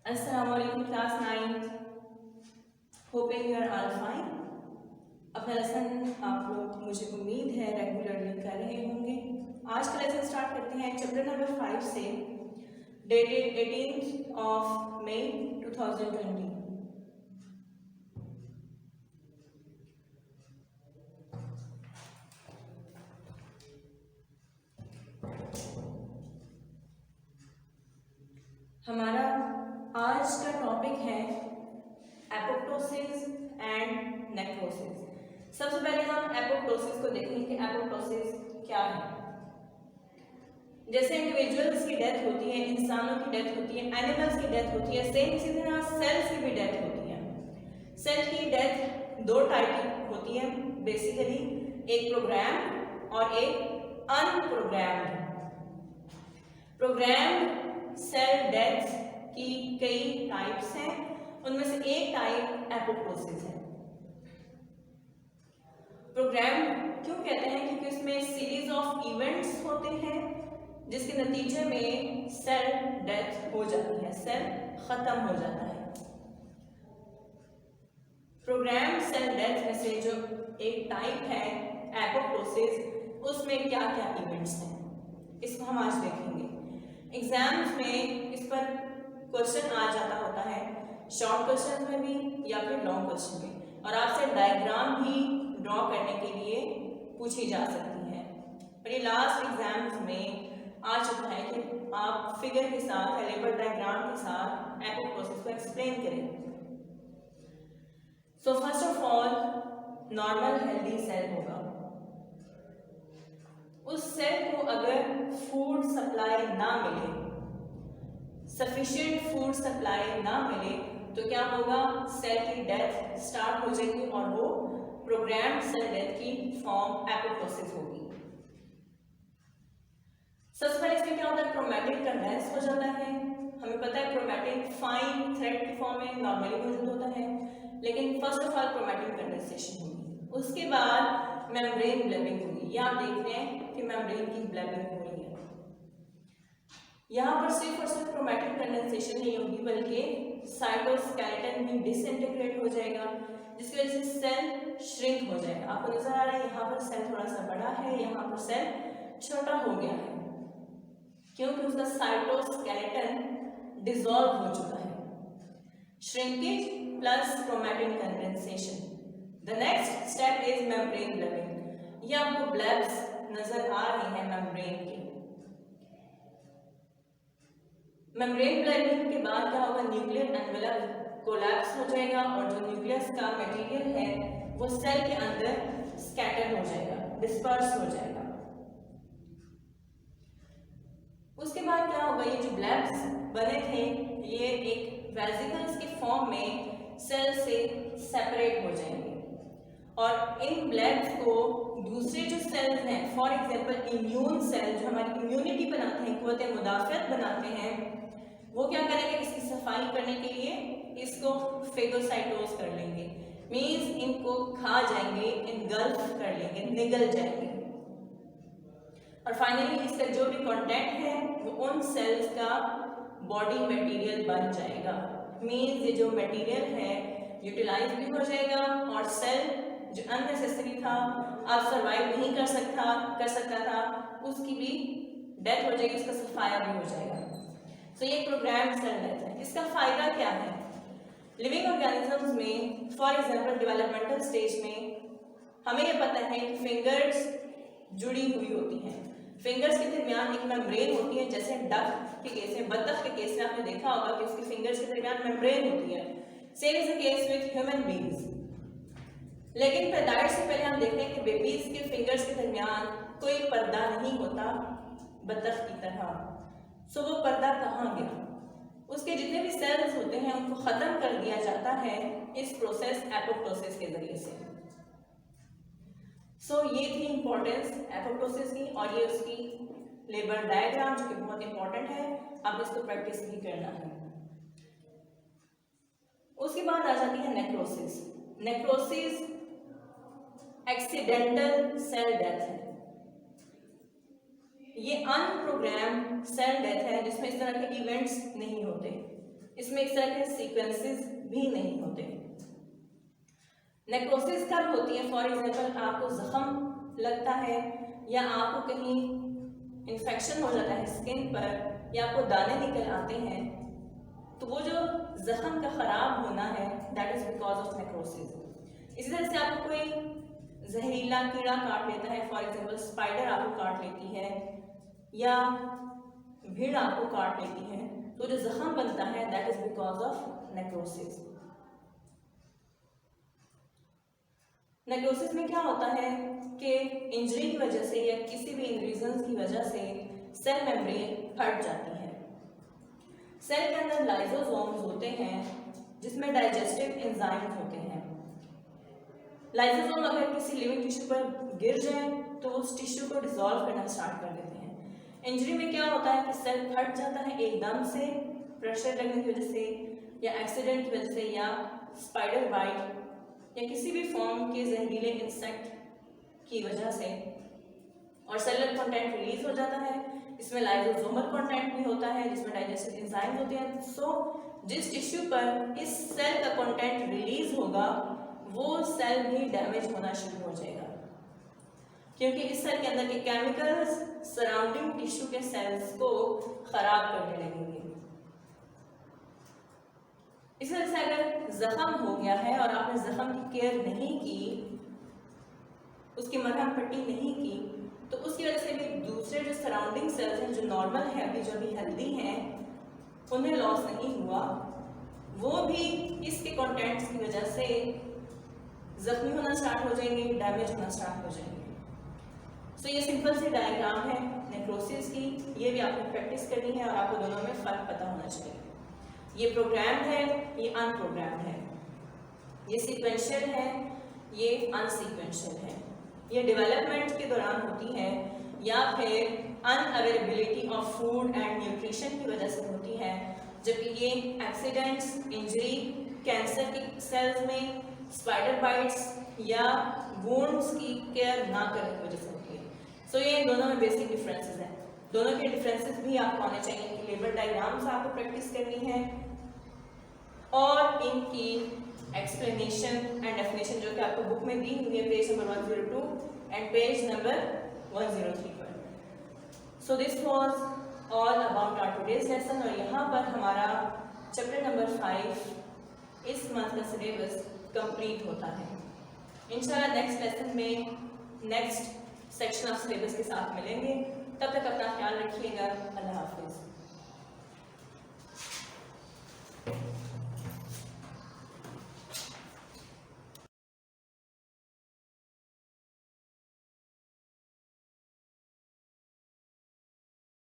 Assalamualaikum class 9th. Hoping you are all fine. अपना lesson आप लोग मुझे उम्मीद है रेगुलरली कर रहे होंगे। आज का लेसन स्टार्ट करते हैं चैप्टर नंबर 5 से, डेटेड 18th ऑफ मई 2020। हमारा आज का टॉपिक है एपोप्टोसिस एंड नेक्रोसिस। सबसे पहले हम एपोप्टोसिस को देखेंगे कि एपोप्टोसिस क्या है। जैसे इंडिविजुअल्स की डेथ होती है, इंसानों की डेथ होती है, एनिमल्स की डेथ होती है, सेम इसी तरह सेल्स की भी डेथ होती है। सेल की डेथ दो टाइप की होती है बेसिकली, एक प्रोग्राम और एक अनप्रोग्राम्ड। प्रोग्राम्ड सेल डेथ की कई टाइप्स हैं, उनमें से एक टाइप एपोप्टोसिस है। प्रोग्राम क्यों कहते हैं? क्योंकि उसमें सीरीज ऑफ इवेंट्स होते हैं जिसके नतीजे में सेल डेथ हो जाती है, सेल खत्म हो जाता है। प्रोग्राम सेल डेथ में से जो एक टाइप है एपोप्टोसिस, उसमें क्या क्या इवेंट्स हैं इसको हम आज देखेंगे। एग्जाम्स में इस पर क्वेश्चन आ जाता होता है, शॉर्ट क्वेश्चन में भी या फिर लॉन्ग क्वेश्चन में, और आपसे डायग्राम भी ड्रॉ करने के लिए पूछी जा सकती है। और ये लास्ट एग्जाम्स में आ चुका है कि आप फिगर के साथ, लेबर डायग्राम के साथ एपोप्टोसिस को एक्सप्लेन करें। So first of all, normal healthy cell होगा, उस सेल को अगर फूड सप्लाई ना मिले, सफिशिएंट फूड सप्लाई ना मिले, तो क्या होगा? सेल की डेथ स्टार्ट हो जाएगी और वो प्रोग्राम्ड सेल डेथ की फॉर्म एपोप्टोसिस होगी। सबसे पहले इसमें क्या होता है? क्रोमैटिन कंडेंस हो जाता है। हमें पता है क्रोमैटिन फाइन थ्रेड की फॉर्म में नॉर्मली मौजूद होता है, लेकिन first of all chromatin condensation होगी, उसके बाद मेम्ब्रेन ब्लेबिंग होगी। ये आप देख रहे हैं कि मेम्ब्रेन की ब्लेबिंग हो रही है। यहाँ पर सिर्फ और सिर्फ क्रोमैटिन कंडेंसेशन नहीं होगी, बल्कि साइटोस्केलेटन भी डिसइंटीग्रेट हो जाएगा, जिसकी वजह से सेल श्रिंक हो जाएगा। आपको नजर आ रहा है यहाँ पर सेल थोड़ा सा बड़ा है, यहाँ पर सेल छोटा हो गया है, क्योंकि उसका साइटोस्केलेटन डिसॉल्व हो चुका है। Shrinkage plus chromatin condensation. The next step is membrane blebbing. ये आपको ब्लेब्स नजर आ रहे हैं मेम्ब्रेन के। मेम्ब्रेन ब्लेबिंग के बाद क्या होगा? न्यूक्लियर एनवेलप कोलैप्स हो जाएगा और जो न्यूक्लियस का मटेरियल है वो सेल के अंदर स्कैटर हो जाएगा, डिस्पर्स हो जाएगा। उसके बाद क्या होगा? ये जो ब्लेब्स बने थे ये एक वेसिकल्स की फॉर्म में सेल से सेपरेट हो जाएंगे और इन ब्लेब्स को दूसरे जो सेल्स हैं, फॉर एग्जांपल इम्यून सेल जो हमारी इम्यूनिटी बनाते हैं, कुव्वत मुदाफ़त बनाते हैं, वो क्या करेंगे? इसकी सफाई करने के लिए इसको फेगोसाइटोज कर लेंगे, मीन्स इनको खा जाएंगे, इनगल्फ कर लेंगे, निगल जाएंगे। और फाइनली इसका जो भी कंटेंट है वो उन सेल्स का बॉडी मटेरियल बन जाएगा, मीन्स ये जो मटेरियल है यूटिलाइज भी हो जाएगा और सेल जो अननेसेसरी था, आप सर्वाइव नहीं कर सकता था, उसकी भी डेथ हो जाएगी, उसका सफाया भी हो जाएगा। तो ये प्रोग्राम्ड सेल डेथ है। इसका फायदा क्या है? लिविंग ऑर्गेनिजम्स में, फॉर एग्जांपल डेवलपमेंटल स्टेज में, हमें ये पता है कि फिंगर्स जुड़ी हुई होती हैं। फिंगर्स के दरमियान एक मेम्ब्रेन होती है, जैसे डक के केस में, बत्तख के केस में आपने देखा होगा कि उसकी फिंगर्स के दरमियान मेम्ब्रेन होती है। Same is the case with human beings. लेकिन पैदाइश से पहले हम देखते हैं कि बेबीज के फिंगर्स के दरमियान कोई पर्दा नहीं होता बत्तख की तरह। सो वो पर्दा कहाँ गया? उसके जितने भी सेल्स होते हैं उनको खत्म कर दिया जाता है इस प्रोसेस एपोप्टोसिस के जरिए से। सो ये थी इंपॉर्टेंस एपोप्टोसिस की, और ये उसकी लेबर डायग्राम जो कि बहुत इंपॉर्टेंट है, अब इसको प्रैक्टिस भी करना है। उसके बाद आ जाती है necrosis. Necrosis accidental cell death है। ये अनप्रोग्राम्ड सेल डेथ है जिसमें इस तरह के इवेंट्स नहीं होते। इसमें इस तरह के सीक्वेंसेस भी नहीं होते। नेक्रोसिस कब होती है? फॉर एग्जांपल आपको जख्म लगता है या आपको कहीं इन्फेक्शन हो जाता है स्किन पर या आपको दाने निकल आते हैं, तो वो जो जख्म का खराब होना है that is because of necrosis. इसी तरह से आपको कोई जहरीला कीड़ा काट लेता है, फॉर एग्जांपल स्पाइडर आपको काट लेती है या भीड़ आपको काट लेती है, तो जो जख्म बनता है that is because of necrosis. Necrosis में क्या होता है कि इंजरी की वजह से या किसी भी रीजंस की वजह से सेल मेम्ब्रेन फट जाती है। सेल के अंदर लाइसोसोम्स होते हैं जिसमें डाइजेस्टिव एंजाइम्स होते हैं। लाइसोसोम अगर किसी लिविंग टिश्यू पर गिर जाए तो उस टिश्यू को डिसॉल्व करना स्टार्ट कर देते हैं। इंजरी में क्या होता है कि सेल फट जाता है एकदम से, प्रेशर लगने की वजह से या एक्सीडेंट की वजह से या स्पाइडर बाइट या किसी भी फॉर्म के जहरीले इंसेक्ट की वजह से, और सेलुलर कंटेंट रिलीज हो जाता है। इसमें लाइसोसोमल कंटेंट भी होता है जिसमें डाइजेस्टिव एंजाइम होते हैं। सो जिस टिश्यू पर इस सेल का कंटेंट रिलीज होगा वो सेल भी डैमेज होना शुरू हो जाएगा, क्योंकि इस सेल के अंदर के केमिकल्स सराउंडिंग टिश्यू के सेल्स को खराब करने लगेंगे। इस तरह से अगर जख्म हो गया है और आपने जख्म की केयर नहीं की, उसकी मरहम पट्टी नहीं की, तो उसकी वजह से भी दूसरे जो सराउंडिंग सेल्स हैं जो नॉर्मल हैं, अभी जो भी हेल्दी हैं, उन्हें लॉस नहीं हुआ, वो भी इसके कंटेंट्स की वजह से जख्मी होना स्टार्ट हो जाएंगे, डैमेज होना स्टार्ट हो जाएंगे। सो ये सिंपल सी डायग्राम है नेक्रोसिस की, ये भी आपको प्रैक्टिस करनी है और आपको दोनों में फ़र्क पता होना चाहिए। ये प्रोग्राम्ड है, ये अनप्रोग्राम्ड है, ये सीक्वेंशियल है, ये अनसीक्वेंशियल है, ये डेवलपमेंट के दौरान होती है या फिर unavailability of food and nutrition की वजह से होती है, जबकि ये एक्सीडेंट्स, इंजरी, कैंसर की सेल्स में, स्पाइडर बाइट्स या वुंड्स की केयर ना करने की वजह से होती है। सो ये दोनों में बेसिक डिफरेंसेस हैं। दोनों के डिफरेंसेस भी आपको आने चाहिए कि लेबर डायग्राम्स आपको प्रैक्टिस करनी है और इनकी एक्सप्लेनेशन एंड डेफिनेशन जो कि आपको बुक में दी हुई है page number 102 and page number 103 पर। So this was all about our today's lesson, और यहाँ पर हमारा चैप्टर नंबर 5 इस मंथ का सिलेबस कंप्लीट होता है। इंशाल्लाह नेक्स्ट लेसन में नेक्स्ट सेक्शन ऑफ सिलेबस के साथ मिलेंगे। तब तक अपना ख्याल रखिएगा। अल्लाह हाफिज़।